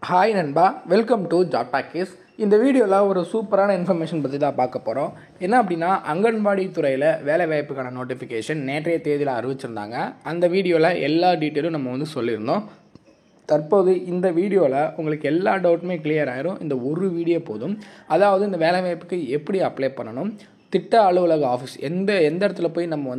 Hi நண்பா, welcome to job talkies. இந்த வீடியோவில் ஒரு சூப்பரான இன்ஃபர்மேஷன் பற்றி தான் பார்க்க போகிறோம். என்ன அப்படின்னா, அங்கன்வாடி துறையில் வேலை வாய்ப்புக்கான நோட்டிஃபிகேஷன் நேற்றைய தேதியில் அறிவிச்சிருந்தாங்க. அந்த வீடியோவில் எல்லா டீட்டெயிலும் நம்ம சொல்லியிருந்தோம். தற்போது இந்த வீடியோவில் உங்களுக்கு எல்லா டவுட்டுமே கிளியர் ஆயிரும். இந்த ஒரு வீடியோ போதும். அதாவது இந்த வேலை வாய்ப்புக்கு எப்படி அப்ளை பண்ணணும், திட்ட அலுவலக ஆஃபீஸ் எந்த இடத்துல போய் நம்ம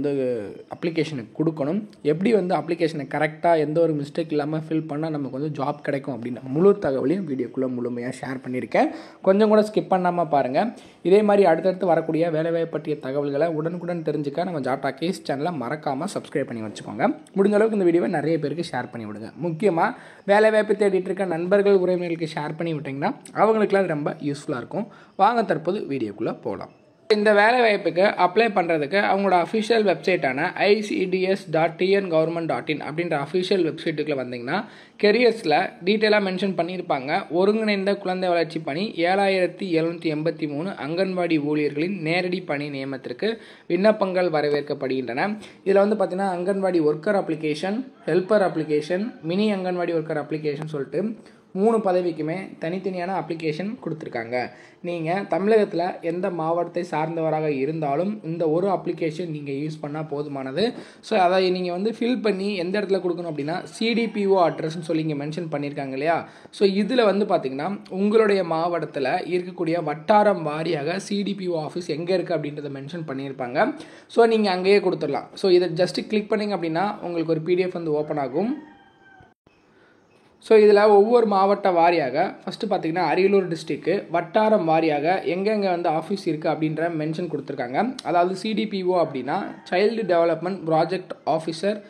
அப்ளிகேஷனுக்கு கொடுக்கணும், எப்படி அப்ளிகேஷனை கரெக்டாக எந்த ஒரு மிஸ்டேக் இல்லாமல் ஃபில் பண்ணால் நமக்கு ஜாப் கிடைக்கும் அப்படின்னு முழு தகவலையும் வீடியோக்குள்ளே முழுமையாக ஷேர் பண்ணியிருக்கேன். கொஞ்சம் கூட ஸ்கிப் பண்ணாமல் பாருங்கள். இதே மாதிரி அடுத்தடுத்து வரக்கூடிய வேலைவாய்ப்பு பற்றிய தகவல்களை உடனுக்குடன் தெரிஞ்சுக்க நம்ம ஜாப் டாக்கீஸ் சேனலை மறக்காமல் சப்ஸ்கிரைப் பண்ணி வச்சுக்கோங்க. முடிஞ்ச அளவுக்கு இந்த வீடியோவை நிறைய பேருக்கு ஷேர் பண்ணி விடுங்க. முக்கியமாக வேலைவாய்ப்பு தேடிட்டு இருக்க நண்பர்கள் உறவினர்களுக்கு ஷேர் பண்ணி விட்டிங்கன்னா அவங்களுக்குலாம் ரொம்ப யூஸ்ஃபுல்லாக இருக்கும். வாங்க தற்போது வீடியோக்குள்ளே போகலாம். இந்த வேலை வாய்ப்புக்கு அப்ளை பண்ணுறதுக்கு அவங்களோட அஃபிஷியல் வெப்சைட்டான icds.tngovernment.in அப்படின்ற அஃபிஷியல் வெப்சைட்டுக்குள்ளே வந்தீங்கன்னா கெரியர்ஸில் டீட்டெயிலாக மென்ஷன் பண்ணியிருப்பாங்க. ஒருங்கிணைந்த குழந்தை வளர்ச்சி பணி 7783 அங்கன்வாடி ஊழியர்களின் நேரடி பணி நியமனத்திற்கு விண்ணப்பங்கள் வரவேற்கப்படுகின்றன. இதில் பார்த்தீங்கன்னா anganwadi worker application, helper application, mini anganwadi worker application சொல்லிட்டு 3 பதவிக்குமே தனித்தனியான அப்ளிகேஷன் கொடுத்துருக்காங்க. நீங்கள் தமிழகத்தில் எந்த மாவட்டத்தை சார்ந்தவராக இருந்தாலும் இந்த ஒரு அப்ளிகேஷன் நீங்கள் யூஸ் பண்ணால் போதுமானது. ஸோ அதை நீங்கள் ஃபில் பண்ணி எந்த இடத்துல கொடுக்கணும் அப்படின்னா CDPO அட்ரஸ்ன்னு சொல்லி இங்கே மென்ஷன் பண்ணியிருக்காங்க இல்லையா. ஸோ இதில் பார்த்திங்கன்னா உங்களுடைய மாவட்டத்தில் இருக்கக்கூடிய வட்டாரம் வாரியாக CDPO ஆஃபீஸ் எங்கே இருக்குது அப்படின்றத மென்ஷன் பண்ணியிருப்பாங்க. ஸோ நீங்கள் அங்கேயே கொடுத்துடலாம். ஸோ இதை ஜஸ்ட்டு கிளிக் பண்ணிங்க அப்படின்னா உங்களுக்கு ஒரு PDF ஓப்பன் ஆகும். ஸோ இதில் ஒவ்வொரு மாவட்ட வாரியாக ஃபஸ்ட்டு பார்த்திங்கன்னா அரியலூர் டிஸ்ட்ரிக்கு வட்டாரம் வாரியாக எங்கெங்கே ஆஃபீஸ் இருக்குது அப்படின்ற மென்ஷன் கொடுத்துருக்காங்க. அதாவது CDPO அப்படின்னா child development project officer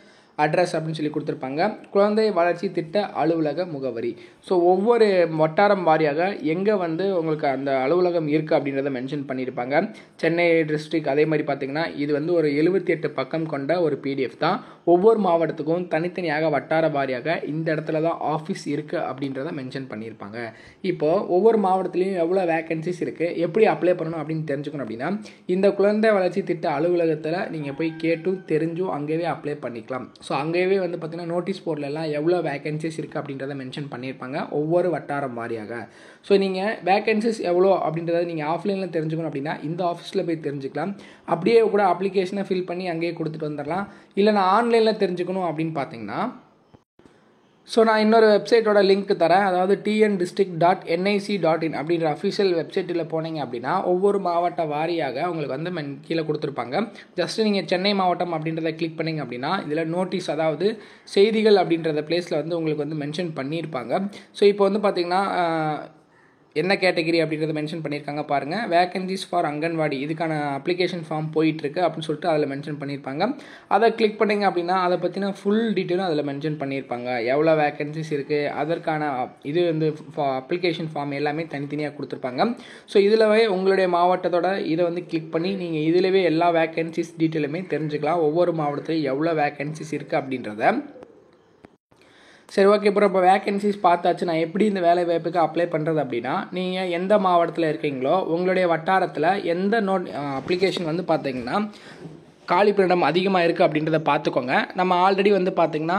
address அப்படின்னு சொல்லி கொடுத்துருப்பாங்க. குழந்தை வளர்ச்சி திட்ட அலுவலக முகவரி. ஸோ ஒவ்வொரு வட்டாரம் வாரியாக எங்கே உங்களுக்கு அந்த அலுவலகம் இருக்குது அப்படின்றத மென்ஷன் பண்ணியிருப்பாங்க. சென்னை டிஸ்ட்ரிக் அதே மாதிரி பார்த்திங்கன்னா இது ஒரு 78 பக்கம் கொண்ட ஒரு PDF தான். ஒவ்வொரு மாவட்டத்துக்கும் தனித்தனியாக வட்டார வாரியாக இந்த இடத்துல தான் ஆஃபீஸ் இருக்குது அப்படின்றத மென்ஷன் பண்ணியிருப்பாங்க. இப்போது ஒவ்வொரு மாவட்டத்துலேயும் எவ்வளோ வேக்கன்சிஸ் இருக்குது, எப்படி அப்ளை பண்ணணும் அப்படின்னு தெரிஞ்சுக்கணும் அப்படின்னா இந்த குழந்தை வளர்ச்சி திட்ட அலுவலகத்தில் நீங்கள் போய் கேட்டும் தெரிஞ்சும் அங்கேயே அப்ளை பண்ணிக்கலாம். ஸோ அங்கேயே பார்த்திங்கன்னா நோட்டீஸ் போர்டிலெல்லாம் எவ்வளோ வேக்கன்சிஸ் இருக்குது அப்படின்றத மென்ஷன் பண்ணியிருப்பாங்க ஒவ்வொரு வட்டாரம் வாரியாக. ஸோ நீங்கள் வேக்கன்சிஸ் எவ்வளோ அப்படின்றத நீங்கள் ஆஃப்லைனில் தெரிஞ்சுக்கணும் அப்படின்னா இந்த ஆஃபீஸில் போய் தெரிஞ்சுக்கலாம். அப்படியே கூட அப்ளிகேஷனை ஃபில் பண்ணி அங்கேயே கொடுத்துட்டு வந்துடலாம். இல்லை நான் ஆன்லைனில் தெரிஞ்சுக்கணும் அப்படின்னு பார்த்தீங்கன்னா ஸோ நான் இன்னொரு வெப்சைட்டோட லிங்க் தரேன். அதாவது tndistrict.nic.in அப்படின்ற அஃபிஷியல் வெப்சைட்டில் போனீங்க அப்படின்னா ஒவ்வொரு மாவட்ட வாரியாக உங்களுக்கு கீழே கொடுத்துருப்பாங்க. ஜஸ்ட்டு நீங்கள் சென்னை மாவட்டம் அப்படின்றத கிளிக் பண்ணிங்க அப்படின்னா இதில் நோட்டீஸ், அதாவது செய்திகள் அப்படின்றத பிளேஸில் உங்களுக்கு மென்ஷன் பண்ணியிருப்பாங்க. ஸோ இப்போ பார்த்திங்கன்னா என்ன கேட்டகிரி அப்படின்றத மென்ஷன் பண்ணியிருக்காங்க பாருங்கள். வேக்கன்சிஸ் ஃபார் அங்கன்வாடி, இதுக்கான அப்ளிகேஷன் ஃபார்ம் போயிட்டுருக்கு அப்படின்னு சொல்லிட்டு அதில் மென்ஷன் பண்ணியிருப்பாங்க. அதை கிளிக் பண்ணிங்க அப்படின்னா அதை பற்றின ஃபுல் டீட்டெயிலும் அதில் மென்ஷன் பண்ணியிருப்பாங்க. எவ்வளோ வேக்கன்சிஸ் இருக்குது, அதற்கான இது அப்ளிகேஷன் ஃபார்ம் எல்லாமே தனித்தனியாக கொடுத்துருப்பாங்க. ஸோ இதிலவே உங்களுடைய மாவட்டத்தோட இதை கிளிக் பண்ணி நீங்கள் இதிலவே எல்லா வேக்கன்சிஸ் டீட்டெயிலுமே தெரிஞ்சுக்கலாம். ஒவ்வொரு மாவட்டத்திலையும் எவ்வளோ வேக்கன்சிஸ் இருக்குது அப்படின்றத. சரி, ஓகே. இப்போ வேக்கன்சிஸ் பார்த்தாச்சு. நான் எப்படி இந்த வேலை வாய்ப்புக்கு அப்ளை பண்ணுறது அப்படின்னா, நீங்கள் எந்த மாவட்டத்தில் இருக்கீங்களோ உங்களுடைய வட்டாரத்தில் எந்த அப்ளிகேஷன் பார்த்தீங்கன்னா காலிப்பணியிடம் அதிகமாக இருக்குது அப்படின்றத பார்த்துக்கோங்க. நம்ம ஆல்ரெடி பார்த்திங்கன்னா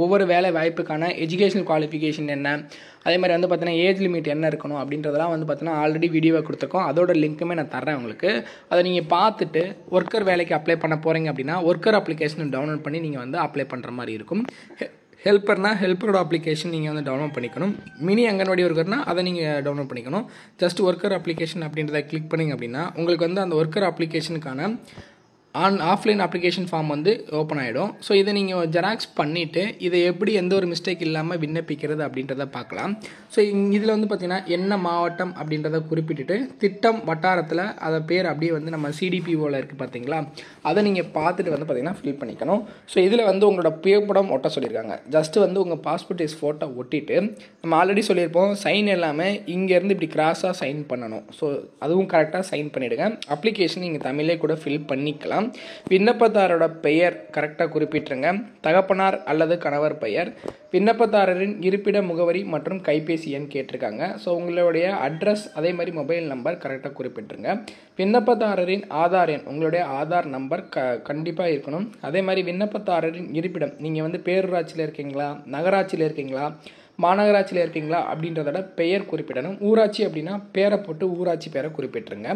ஒவ்வொரு வேலை வாய்ப்புக்கான எஜுகேஷனல் குவாலிஃபிகேஷன் என்ன, அதே மாதிரி பார்த்தீங்கன்னா ஏஜ் லிமிட் என்ன இருக்கணும் அப்படின்றதெல்லாம் பார்த்தீங்கன்னா ஆல்ரெடி வீடியோவை கொடுத்துருக்கோம். அதோட லிங்க்குமே நான் தரேன் உங்களுக்கு. அதை நீங்கள் பார்த்துட்டு ஒர்க்கர் வேலைக்கு அப்ளை பண்ண போகிறீங்க அப்படின்னா ஒர்க்கர் அப்ளிகேஷனை டவுன்லோட் பண்ணி நீங்கள் அப்ளை பண்ணுற மாதிரி இருக்கும். ஹெல்ப்பரோட அப்ளிகேஷன் நீங்கள் டவுன்லோட் பண்ணிக்கணும். மினி அங்கன்வாடி ஒர்க்கர்னா அதை நீங்கள் டவுன்லோட் பண்ணிக்கணும். ஜஸ்ட் ஒர்க்கர் அப்ளிகேஷன் அப்படின்றத கிளிக் பண்ணிங்க அப்படின்னா உங்களுக்கு அந்த ஒர்க்கர் அப்ளிகேஷனுக்கான ஆஃப்லைன் அப்ளிகேஷன் ஃபார்ம் ஓப்பன் ஆகிடும். ஸோ இதை நீங்கள் ஜெராக்ஸ் பண்ணிவிட்டு இதை எப்படி எந்த ஒரு மிஸ்டேக் இல்லாமல் விண்ணப்பிக்கிறது அப்படின்றத பார்க்கலாம். ஸோ இதில் பார்த்திங்கன்னா என்ன மாவட்டம் அப்படின்றத குறிப்பிட்டுட்டு திட்டம் வட்டாரத்தில் அதை பேர் அப்படியே நம்ம CDPOவில் இருக்குது பார்த்தீங்களா, அதை நீங்கள் பார்த்துட்டு பார்த்திங்கன்னா ஃபில் பண்ணிக்கணும். ஸோ இதில் உங்களோட புகைப்படம் ஒட்ட சொல்லியிருக்காங்க. ஜஸ்ட்டு உங்கள் பாஸ்போர்ட் சைஸ் ஃபோட்டோ ஒட்டிட்டு நம்ம ஆல்ரெடி சொல்லியிருப்போம் சைன் எல்லாமே இங்கேருந்து இப்படி கிராஸாக சைன் பண்ணணும். ஸோ அதுவும் கரெக்டாக சைன் பண்ணிவிடுங்க. அப்ளிகேஷன் நீங்கள் தமிழே கூட ஃபில் பண்ணிக்கலாம். விண்ணப்பதாரோட பெயர் கரெக்டாக குறிப்பிட்டுருங்க. தகப்பனார் அல்லது கணவர் பெயர், விண்ணப்பதாரரின் இருப்பிட முகவரி மற்றும் கைபேசி எண் கேட்டிருக்காங்க. ஸோ உங்களுடைய அட்ரஸ் அதே மாதிரி மொபைல் நம்பர் கரெக்டாக குறிப்பிட்டுருங்க. விண்ணப்பதாரரின் ஆதார் எண், உங்களுடைய ஆதார் நம்பர் கண்டிப்பாக இருக்கணும். அதே மாதிரி விண்ணப்பதாரரின் இருப்பிடம், நீங்கள் பேரூராட்சியில் இருக்கீங்களா, நகராட்சியில் இருக்கீங்களா, மாநகராட்சியில் இருக்கீங்களா அப்படின்றதோட பெயர் குறிப்பிடணும். ஊராட்சி அப்படின்னா பேரை போட்டு ஊராட்சி பேரை குறிப்பிட்டுருங்க.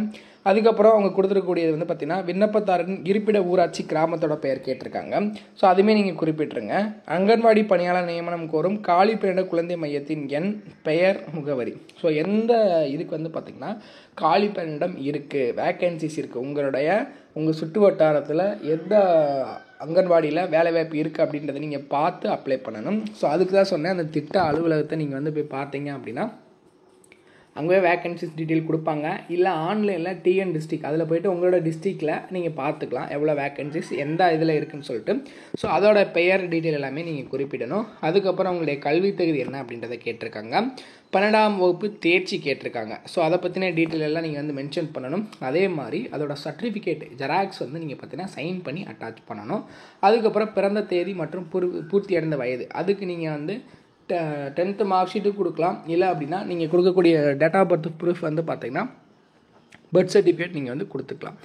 அதுக்கப்புறம் அவங்க கொடுத்துருக்கக்கூடியது வந்து பார்த்திங்கன்னா விண்ணப்பதாரரின் இருப்பிட ஊராட்சி கிராமத்தோட பெயர் கேட்டிருக்காங்க. ஸோ அதுவுமே நீங்கள் குறிப்பிட்டுருங்க. அங்கன்வாடி பணியாளர் நியமனம் கோரும் காலி பணியிட குழந்தை மையத்தின் எண், பெயர், முகவரி. ஸோ எந்த இதுக்கு வந்து பார்த்திங்கன்னா காலி பணியிடம் இருக்குது, வேக்கன்சிஸ் இருக்குது, உங்கள் சுற்று வட்டாரத்தில் எந்த அங்கன்வாடியில் வேலைவாய்ப்பு இருக்குது அப்படின்றத நீங்கள் பார்த்து அப்ளை பண்ணணும். ஸோ அதுக்கு தான் சொன்னேன், அந்த திட்ட அலுவலகத்தை நீங்கள் வந்து போய் பார்த்தீங்க அப்படின்னா அங்கே வேக்கன்சிஸ் டீட்டெயில் கொடுப்பாங்க. இல்லை ஆன்லைனில் டிஎன் டிஸ்ட்ரிக் அதில் போய்ட்டு உங்களோட டிஸ்ட்ரிக்டில் நீங்கள் பார்த்துக்கலாம் எவ்வளோ வேக்கன்சிஸ் எந்த இதில் இருக்குதுன்னு சொல்லிட்டு. ஸோ அதோட பெயர் டீட்டெயில் எல்லாமே நீங்கள் குறிப்பிடணும். அதுக்கப்புறம் உங்களுடைய கல்வி தகுதி என்ன அப்படின்றத கேட்டிருக்காங்க. 12ஆம் வகுப்பு தேர்ச்சி கேட்டிருக்காங்க. ஸோ அதை பற்றின டீட்டெயில் எல்லாம் நீங்கள் வந்து மென்ஷன் பண்ணணும். அதே மாதிரி அதோட சர்டிஃபிகேட் ஜெராக்ஸ் வந்து நீங்கள் பார்த்தீங்கன்னா சைன் பண்ணி அட்டாச் பண்ணணும். அதுக்கப்புறம் பிறந்த தேதி மற்றும் பூர்த்தி அடைந்த வயது அதுக்கு நீங்கள் வந்து 10th மார்க் ஷீட்டு கொடுக்கலாம். இல்லை அப்படின்னா நீங்கள் கொடுக்கக்கூடிய டேட் ஆஃப் பர்த் ப்ரூஃப் வந்து பார்த்தீங்கன்னா பர்த் சர்டிஃபிகேட் நீங்கள் வந்து கொடுத்துக்கலாம்.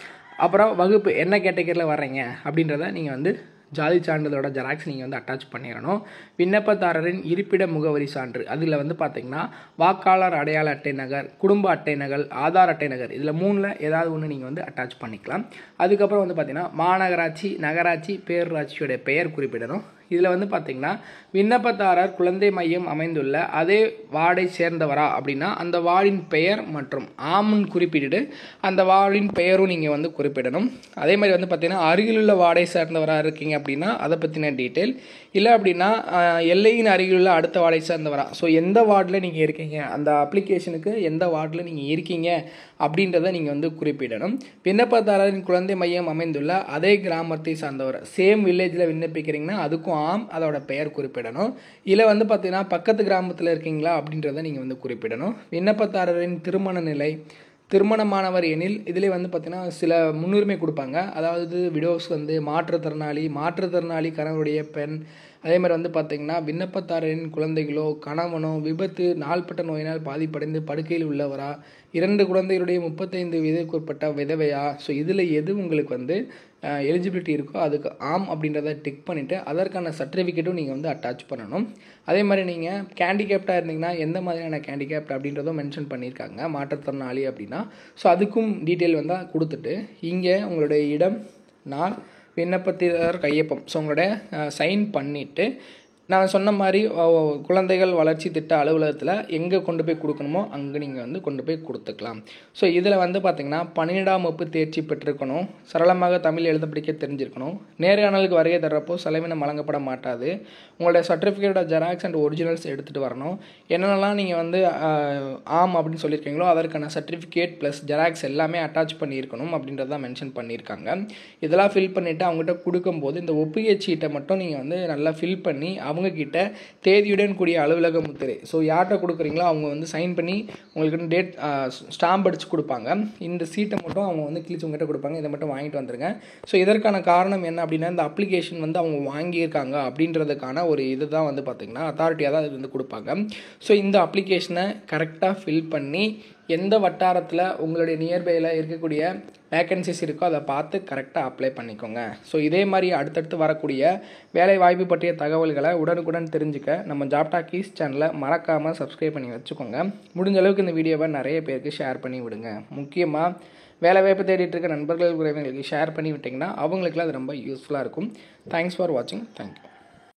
அப்புறம் வகுப்பு என்ன கேட்டகரியில் வர்றீங்க அப்படின்றத நீங்கள் வந்து ஜாதி சான்றிதழோட ஜெராக்ஸ் நீங்கள் வந்து அட்டாச் பண்ணிடணும். விண்ணப்பதாரரின் இருப்பிட முகவரி சான்று அதில் வந்து பார்த்திங்கன்னா வாக்காளர் அடையாள அட்டை நகல், குடும்ப அட்டை நகல், ஆதார் அட்டை நகல் இதில் 3ல் ஏதாவது ஒன்று நீங்கள் வந்து அட்டாச் பண்ணிக்கலாம். அதுக்கப்புறம் வந்து பார்த்திங்கன்னா மாநகராட்சி, நகராட்சி, பேரூராட்சியோடைய பெயர் குறிப்பிடணும். இதில் வந்து பார்த்திங்கன்னா விண்ணப்பதாரர் குழந்தை மையம் அமைந்துள்ள அதே வார்டை சேர்ந்தவரா அப்படின்னா அந்த வார்டின் பெயர் மற்றும் ஆம்னு குறிப்பிட்டு அந்த வார்டின் பெயரும் நீங்கள் வந்து குறிப்பிடணும். அதே மாதிரி வந்து பார்த்திங்கன்னா அருகிலுள்ள வார்டை சேர்ந்தவராக இருக்கீங்க அப்படின்னா அதை பற்றின டீட்டெயில். இல்லை அப்படின்னா எல்லையின் அருகிலுள்ள அடுத்த வார்டை சேர்ந்தவரா, ஸோ எந்த வார்டில் நீங்கள் இருக்கீங்க, அந்த அப்ளிகேஷனுக்கு எந்த வார்டில் நீங்கள் இருக்கீங்க அப்படின்றத நீங்கள் வந்து குறிப்பிடணும். விண்ணப்பதாரரின் குழந்தை மையம் அமைந்துள்ள அதே கிராமத்தை சார்ந்தவர், சேம் வில்லேஜில் விண்ணப்பிக்கிறீங்கன்னா அதுக்கும் ஆம் அதோட பெயர் குறிப்பிடணும். இல்லை வந்து பார்த்தீங்கன்னா பக்கத்து கிராமத்தில் இருக்கீங்களா அப்படின்றத நீங்கள் வந்து குறிப்பிடணும். விண்ணப்பதாரரின் திருமண நிலை, திருமணமானவர் எனில் இதிலே வந்து பார்த்திங்கன்னா சில முன்னுரிமை கொடுப்பாங்க. அதாவது விடோஸ் வந்து மாற்றுத்திறனாளி கணவருடைய பெண், அதே மாதிரி வந்து பார்த்திங்கன்னா விண்ணப்பதாரரின் குழந்தைகளோ கணவனோ விபத்து, நாள்பட்ட நோயினால் பாதிப்படைந்து படுக்கையில் உள்ளவரா, 2 குழந்தைகளுடைய 35 வயதுக்குட்பட்ட விதவையா. ஸோ இதில் எது உங்களுக்கு வந்து எலிஜிபிலிட்டி இருக்கோ அதுக்கு ஆம் அப்படின்றத டிக் பண்ணிவிட்டு அதற்கான சர்டிஃபிகேட்டும் நீங்கள் வந்து அட்டாச் பண்ணணும். அதே மாதிரி நீங்கள் கேண்டிகேப்டாக இருந்தீங்கன்னா எந்த மாதிரியான கேண்டிகேப்ட் அப்படின்றதும் மென்ஷன் பண்ணியிருக்காங்க, மாற்றுத்திறனாளி அப்படின்னா. ஸோ அதுக்கும் டீட்டெயில் வந்து கொடுத்துட்டு இங்கே உங்களுடைய இடம், நாள், விண்ணப்பத்தினர் கையொப்பம் ஸோ உங்களுடைய சைன் பண்ணிவிட்டு நான் சொன்ன மாதிரி குழந்தைகள் வளர்ச்சி திட்ட அலுவலகத்தில் எங்கே கொண்டு போய் கொடுக்கணுமோ அங்கே நீங்கள் வந்து கொண்டு போய் கொடுத்துக்கலாம். ஸோ இதில் வந்து பார்த்திங்கன்னா 12ஆம் வகுப்பு தேர்ச்சி பெற்றிருக்கணும், சரளமாக தமிழ் எழுத படிக்க தெரிஞ்சிருக்கணும், நேர்காணலுக்கு வருகை தர்றப்போ செலவினம் வழங்கப்பட மாட்டாது, உங்களுடைய சர்டிஃபிகேட்டோட ஜெராக்ஸ் அண்ட் ஒரிஜினல்ஸ் எடுத்துகிட்டு வரணும். என்னென்னலாம் நீங்கள் வந்து ஆம் அப்படின்னு சொல்லியிருக்கீங்களோ அதற்கான சர்டிஃபிகேட் ப்ளஸ் ஜெராக்ஸ் எல்லாமே அட்டாச் பண்ணியிருக்கணும் அப்படின்றதான் மென்ஷன் பண்ணியிருக்காங்க. இதெல்லாம் ஃபில் பண்ணிவிட்டு அவங்ககிட்ட கொடுக்கும்போது இந்த ஒப்புகை சீட்டை மட்டும் நீங்கள் வந்து நல்லா ஃபில் பண்ணி அவங்கக்கிட்ட தேதியுடன் கூடிய அலுவலக முத்திரை, ஸோ யார்கிட்ட கொடுக்குறீங்களோ அவங்க வந்து சைன் பண்ணி உங்களுக்கு டேட் ஸ்டாம்ப் அடித்து கொடுப்பாங்க. இந்த சீட்டை மட்டும் அவங்க வந்து கிழிச்சு உங்ககிட்ட கொடுப்பாங்க, இதை மட்டும் வாங்கிட்டு வந்துருங்க. ஸோ இதற்கான காரணம் என்ன அப்படின்னா இந்த அப்ளிகேஷன் வந்து அவங்க வாங்கியிருக்காங்க அப்படின்றதுக்கான ஒரு இது தான் வந்து பார்த்திங்கன்னா அத்தாரிட்டியாக தான் இது வந்து கொடுப்பாங்க. ஸோ இந்த அப்ளிகேஷனை கரெக்டாக ஃபில் பண்ணி எந்த வட்டாரத்தில் உங்களுடைய நியர்பையில் இருக்கக்கூடிய வேக்கன்சிஸ் இருக்கோ அதை பார்த்து கரெக்டாக அப்ளை பண்ணிக்கோங்க. ஸோ இதே மாதிரி அடுத்தடுத்து வரக்கூடிய வேலை வாய்ப்பு பற்றிய தகவல்களை உடனுக்குடன் தெரிஞ்சுக்க நம்ம ஜாப் டாக்கீஸ் சேனலை மறக்காமல் சப்ஸ்கிரைப் பண்ணி வச்சுக்கோங்க. முடிஞ்ச அளவுக்கு இந்த வீடியோவை நிறைய பேருக்கு ஷேர் பண்ணி விடுங்க. முக்கியமாக வேலை வாய்ப்பு தேடிட்டு இருக்க நண்பர்கள் உறவினர்களுக்கு ஷேர் பண்ணி விட்டிங்கன்னா அவங்களுக்குலாம் அது ரொம்ப யூஸ்ஃபுல்லாக இருக்கும். தேங்க்ஸ் ஃபார் வாட்சிங். தேங்க்யூ.